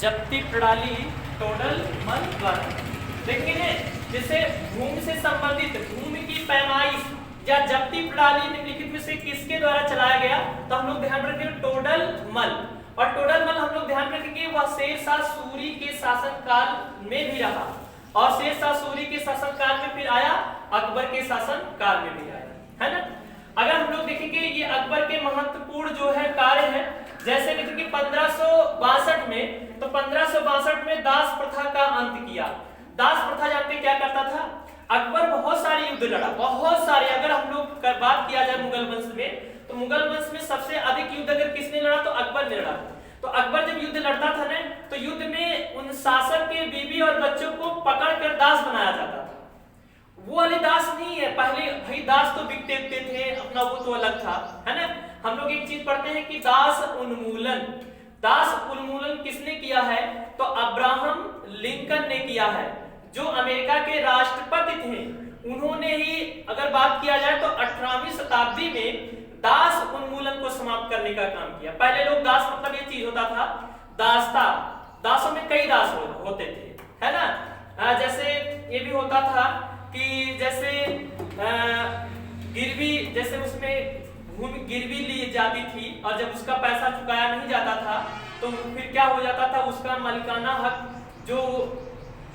जब्ती प्रणाली टोडल मल द्वारा। देखिए जैसे भूमि से संबंधित भूमि की पैमाइश या जब्ती प्रणाली निम्नलिखित में से किसके द्वारा चलाया गया, तो हम लोग ध्यान रखेंगे टोडल मल। और टोडल मल हम लोग ध्यान रखेंगे वह शेरशाह सूरी के शासनकाल में भी रहा और शेरशाह सूरी के शासनकाल में फिर आया, अकबर के शासनकाल में भी आया, है ना। अगर हम लोग देखेंगे ये अकबर के महत्वपूर्ण जो है कार्य है, जैसे देखेंगे 1562 में, तो 1562 में दास प्रथा का अंत किया। दास प्रथा जानते क्या करता था, अकबर बहुत सारे युद्ध लड़ा, बहुत सारे। अगर हम लोग बात किया जाए मुगल वंश में, तो मुगल वंश में सबसे अधिक युद्ध अगर किसने लड़ा तो अकबर ने लड़ा। तो अकबर जब युद्ध लड़ता था ना, तो युद्ध में उन शासक के बीवी और बच्चों को पकड़कर दास बनाया जाता था। वो वाले दास नहीं है, पहले भाई दास तो बिकते थे अपना, वो तो अलग था, है ना। हम लोग एक चीज पढ़ते हैं कि दास उन्मूलन, दास उन्मूलन किसने किया है, तो अब्राहम लिंकन ने किया है, जो अमेरिका के राष्ट्रपति थे। उन्होंने ही अगर बात किया जाए तो 18वीं शताब्दी में दास उन्मूलन को समाप्त करने का काम किया। पहले लोग दास मतलब ये चीज होता था, दासता, दासों में कई दास होते थे, है ना। जैसे ये भी होता था कि जैसे गिरवी, जैसे उसमें भूमि गिरवी ली जाती थी और जब उसका पैसा चुकाया नहीं जाता था तो फिर क्या हो जाता था, उसका मालिकाना हक जो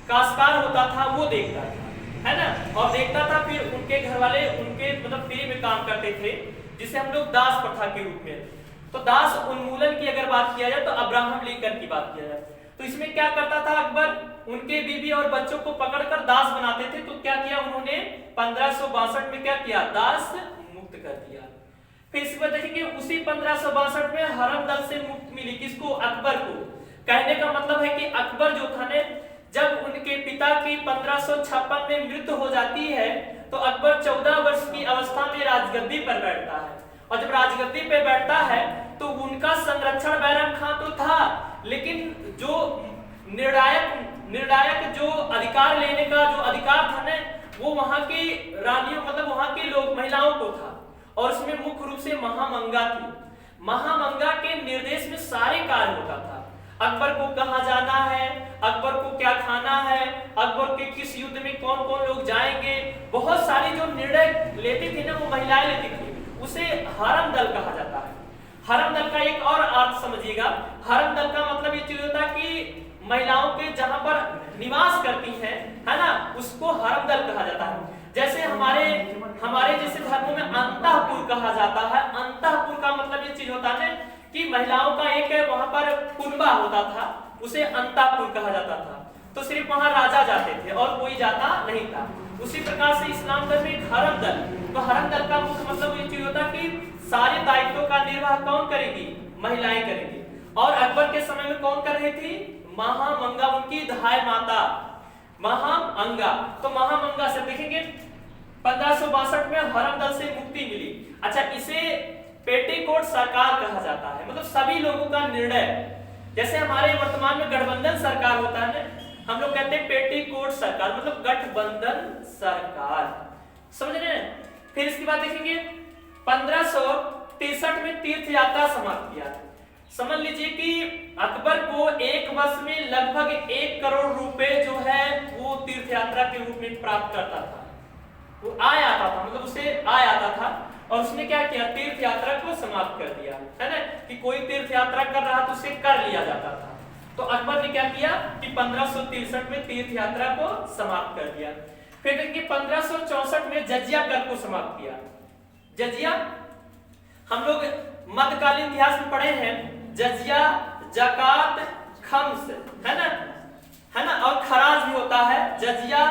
काश्तकार होता था वो देखता था, है ना। और देखता था, फिर उनके घर वाले उनके मतलब फ्री में काम करते थे, जिसे हम लोग दास प्रथा के रूप में। तो दास उन्मूलन की अगर बात किया जाए तो अब्राहम लिंकन की बात किया जाए, तो इसमें क्या करता था अकबर, उनके बीवी और बच्चों को पकड़कर दास बनाते थे। तो क्या किया उन्होंने 1562 में क्या किया, दास मुक्त कर दिया। फिर इसके बाद देखेंगे उसी 1562 में हरम दल से मुक्ति मिली, किसको, अकबर को। कहने का मतलब है कि अकबर जो था ने, जब उनके पिता की 1556 में मृत्यु हो जाती है तो अकबर 14 वर्ष की अवस्था में राजगद्दी पर बैठता है। और जब राजगद्दी पे बैठता है तो उनका संरक्षण बैरम खां तो था, लेकिन जो निर्णायक जो अधिकार लेने का जो अधिकार था ना, वो वहां की रानियों मतलब वहां के लोग महिलाओं को था। और उसमें मुख्य रूप से महामंगा थी। महामंगा के निर्देश में सारे कार्य होता था। अकबर को कहाँ जाना है, अकबर को क्या खाना है, अकबर के किस युद्ध में कौन कौन लोग जाएंगे, बहुत सारी जो निर्णय लेती थी ना वो महिलाएं लेती थी। उसे हरम दल कहा जाता है। हरम दल का एक और अर्थ समझिएगा, हरम दल का मतलब ये चीज होता है कि महिलाओं के जहां पर निवास करती हैं, है ना, उसको हरम दल कहा जाता है। जैसे हमारे जैसे धर्मों में अंतःपुर कहा जाता है। अंतःपुर का मतलब ये चीज होता है कि महिलाओं का एक वहां पर कुनबा होता था, उसे अंतःपुर कहा जाता था। तो सिर्फ वहां राजा जाते थे और कोई जाता नहीं था। उसी प्रकार से इस्लाम धर्म में एक हरम दल, तो हरम दल का मुख्य मतलब ये चीज होता कि सारे दायित्वों का निर्वाह कौन करेगी, महिलाएं करेंगी। और अकबर के समय में कौन कर रही थी, महामंगा, उनकी धाय माता महामंगा। तो महामंगा से देखेंगे 1562 में हरम दल से मुक्ति मिली। अच्छा, इसे पेटीकोट सरकार कहा जाता है, मतलब सभी लोगों का निर्णय। जैसे हमारे वर्तमान में गठबंधन सरकार होता है ना, हम लोग कहते हैं पेटीकोट सरकार, मतलब गठबंधन सरकार, समझ रहे हैं। फिर इसके बाद देखेंगे 1563 में तीर्थ यात्रा समाप्त किया। समझ लीजिए कि अकबर को एक वर्ष में लगभग 1 करोड़ रुपए जो है वो तीर्थ यात्रा के रूप में प्राप्त करता था। वो आय आता था, मतलब उसे आय आता था। और उसने क्या किया, तीर्थ यात्रा को समाप्त कर दिया, है ना, कि कोई तीर्थ यात्रा कर रहा तो उसे कर लिया जाता था। तो अकबर ने क्या किया कि 1563 में तीर्थ यात्रा को समाप्त कर दिया। फिर देखिए 1564 में जजिया कर को समाप्त किया। जजिया हम लोग मध्यकालीन इतिहास में पढ़े हैं, जजिया, जकात, खम्स, है ना, और खराज भी होता है। जजिया,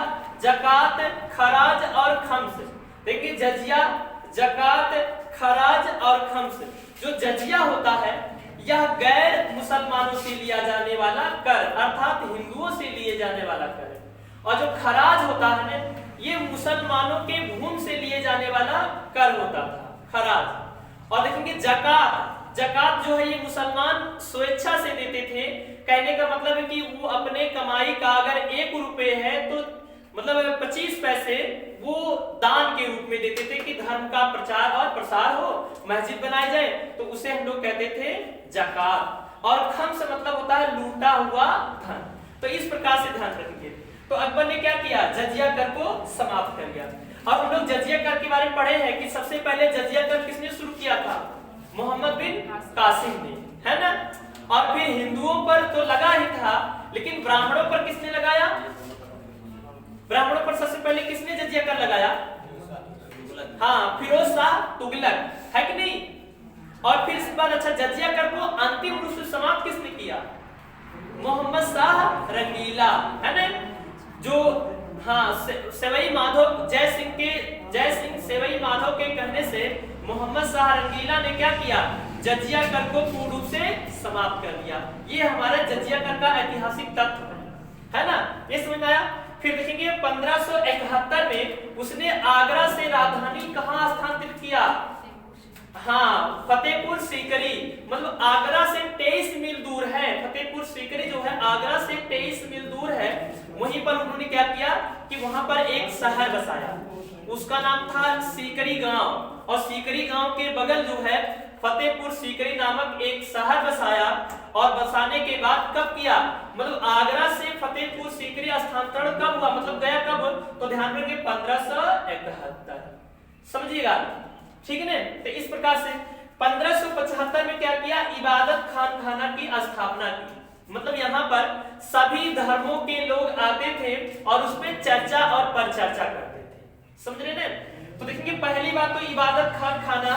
जकात, खराज और खम्स। देखिए जजिया, जकात, खराज और खम्स। जो जजिया होता है यह गैर मुसलमानों से लिया जाने वाला कर, अर्थात हिंदुओं से लिए जाने वाला कर है। और जो खराज होता है ना, ये मुसलमानों के भूमि से लिए जाने वाला कर होता था, खराज। और देखेंगे जकात, जकात जो है ये मुसलमान स्वेच्छा से देते थे। कहने का मतलब है कि वो अपने कमाई का अगर 1 रुपए है तो मतलब 25 पैसे वो दान के रूप में देते थे कि धर्म का प्रचार और प्रसार हो, मस्जिद बनाई जाए, तो उसे हम लोग कहते थे जकात। और खम्स मतलब होता है लूटा हुआ प्रकार से ध्यान रखेंगे। तो अकबर ने क्या किया, जजिया कर को समाप्त कर दिया। अब हम लोग जजिया कर के बारे में पढ़े हैं कि सबसे पहले जजिया कर किसने शुरू किया था, मोहम्मद बिन कासिम ने, है ना। और फिर हिंदुओं पर तो लगा ही था, लेकिन ब्राह्मणों पर किसने लगाया, ब्राह्मणों पर सबसे पहले किसने जजिया कर लगाया, हाँ फिरोज शाह तुगलक, है कि नहीं। और फिर इसके बाद अच्छा जजिया कर को अंतिम रूप से समाप्त किसने किया, मोहम्मद शाह रंगीला, है ना। जो हाँ सवाई माधव जय सिंह सवाई माधव के कहने से मोहम्मद शाह रंगीला ने क्या किया, जजिया कर को पूर्ण रूप से समाप्त कर दिया। ये हमारा जजिया कर का ऐतिहासिक तथ्य है ना, ये समझ आया। फिर देखेंगे 1571 में उसने आगरा से राजधानी कहाँ स्थानांतरित किया, हाँ फतेहपुर सीकरी, मतलब आगरा से 23 मील दूर है, फतेहपुर सीकरी जो है आगरा से 23 मील दूर है। वहीं पर उन्होंने क्या किया कि वहां पर एक शहर बसाया, उसका नाम था सीकरी गांव, और सीकरी गांव के बगल जो है फतेहपुर सीकरी नामक एक शहर बसाया। और बसाने के बाद कब किया, मतलब आगरा से फतेहपुर सीकरी स्थानांतरण कब हुआ, मतलब गया कब, तो ध्यान रखिए 1571, समझिएगा, ठीक है ना। तो इस प्रकार से 1575 में क्या किया, इबादत खाना की स्थापना की, मतलब यहाँ पर सभी धर्मों के लोग आते थे और उसमें चर्चा और परिचर्चा करते थे, समझ रहे ना। तो देखेंगे पहली बात तो इबादत खाना,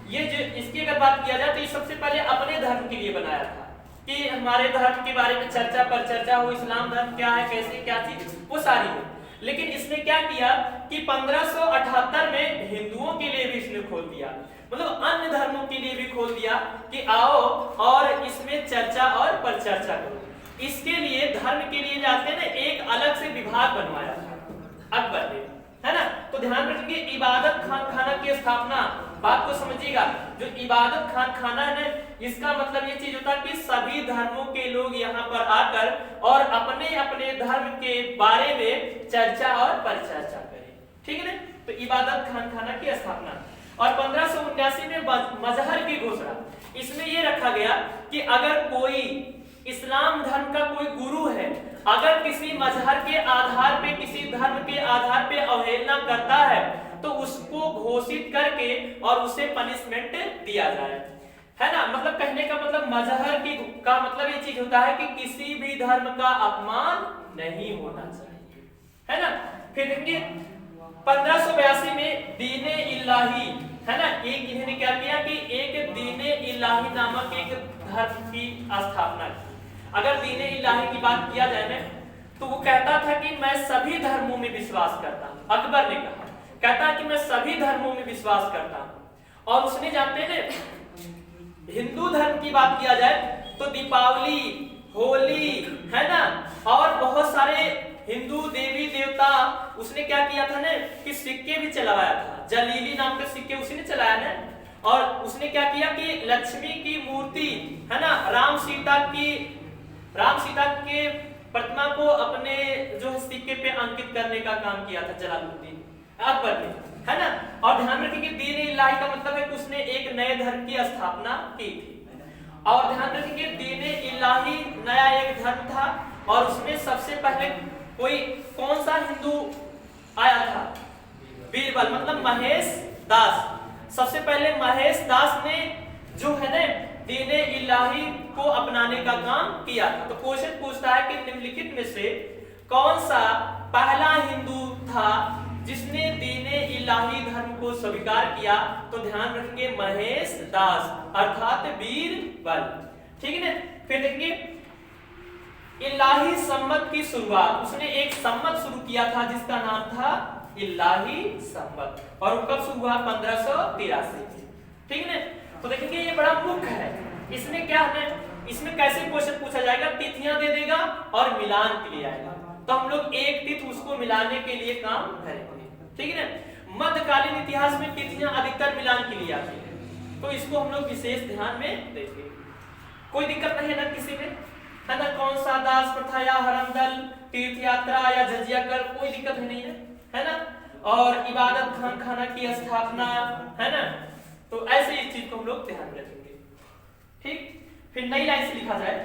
ये जो इसकी अगर बात किया जाए तो ये सबसे पहले अपने धर्म के लिए बनाया था कि हमारे धर्म के बारे में चर्चा परिचर्चा हो, इस्लाम धर्म क्या है, कैसे क्या चीज, वो सारी हो। लेकिन इसने क्या किया कि 1578 में हिंदुओं के लिए भी इसने खोल दिया, मतलब अन्य धर्मों के लिए भी खोल दिया कि आओ और इसमें चर्चा और परिचर्चा करो। इसके लिए धर्म के लिए जाते हैं ना एक अलग से विभाग बनवाया था अकबर ने, है ना। तो ध्यान रखिए इबादत खाना की स्थापना, बात को समझिएगा, जो इबादत खाना है इसका मतलब ये चीज होता है कि सभी धर्मों के लोग यहाँ पर आकर और अपने अपने धर्म के बारे में चर्चा और परिचर्चा करें, ठीक है ना। तो इबादत खाना की स्थापना। और 1579 में मजहर की घोषणा, इसमें ये रखा गया कि अगर कोई इस्लाम धर्म का कोई गुरु है, अगर किसी मजहर के आधार पे किसी धर्म के आधार पे अवहेलना करता है तो उसको घोषित करके और उसे पनिशमेंट दिया जाए, है ना। मतलब कहने का मतलब मजहर की का मतलब ये चीज होता है कि किसी भी धर्म का अपमान नहीं होना चाहिए, है ना। फिर देखिए 1582 में दीने इलाही, है ना, एक इन्होंने क्या किया कि एक दीने इलाही नामक एक धर्म की स्थापना की। अगर दीने इलाही की बात किया जाए ना तो वो कहता था कि मैं सभी धर्मों में विश्वास करता हूं, अकबर ने कहा, कहता है कि मैं सभी धर्मों में विश्वास करता हूं। और उसने जानते हैं हिंदू धर्म की बात किया जाए तो दीपावली, होली, है ना, और बहुत सारे हिंदू देवी देवता उसने क्या किया था ना कि सिक्के भी चलाया था, जलीली नाम के सिक्के उसी ने चलाया ना। और उसने क्या किया कि लक्ष्मी की मूर्ति, है ना, राम सीता के प्रतिमा को अपने जो सिक्के पे अंकित करने का काम किया था जलालुद्दीन अकबर ने, है ना। और ध्यान रखिए कि दीन इलाही का मतलब है कि उसने एक नए धर्म की स्थापना की थी। और ध्यान रखिए कि दीन इलाही नया एक धर्म था और उसमें सबसे पहले कोई कौन सा हिंदू आया था, बीरबल, मतलब महेश दास। सबसे पहले महेश दास ने जो है ना दीने इलाही को अपनाने का काम किया था। तो क्वेश्चन पूछता है कि निम्नलिखित में से कौन सा पहला हिंदू था जिसने दीने इलाही धर्म को स्वीकार किया, तो ध्यान रखेंगे महेश दास अर्थात बीरबल, ठीक है ना। फिर देखिए इलाही सम्मत की शुरुआत, उसने एक सम्मत शुरू किया था जिसका नाम था इलाही सम्मत, और वो कब शुरू हुआ, 1583, ठीक है ना। तो देखेंगे ये बड़ा मुख्य है, इसमें क्या है, इसमें कैसे क्वेश्चन पूछा जाएगा, तिथियां दे देगा और मिलान के लिए आएगा, तो हम लोग एक तिथि उसको मिलाने के लिए काम करेंगे, ठीक है ना। मध्यकालीन इतिहास में तिथियां अधिकतर मिलान के लिए आती है, तो इसको हम लोग विशेष ध्यान में देंगे। कोई दिक्कत नहीं है ना किसी में, है ना, कौन सा दास प्रथा या हरमदल, तीर्थ यात्रा या जजिया कर, कोई दिक्कत नहीं है ना। और इबादत खाना की स्थापना, है ना, तो ऐसे इस चीज को हम लोग ध्यान रखेंगे, ठीक। फिर नई लाइन से लिखा जाए